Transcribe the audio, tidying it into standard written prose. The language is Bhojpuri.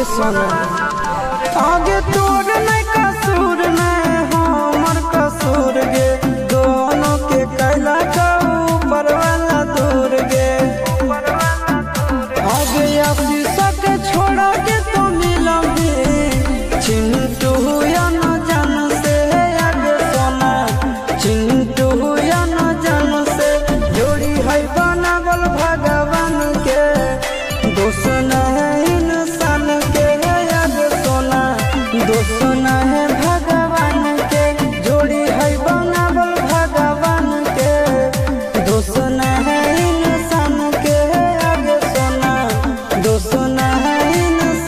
सोना आगे तोर नहीं कसूर नहीं हमर कसूर गे दोनों के कैला का ऊपर वाला दूर गे आगे आशीष के छोड़ा के तो मिलोगे चिंटू या न जान से आगे सोना चिंटू या न जान से जोड़ी है बनावल भगवान के दोस्त न है इंसान के आगे सोना दोस्त न है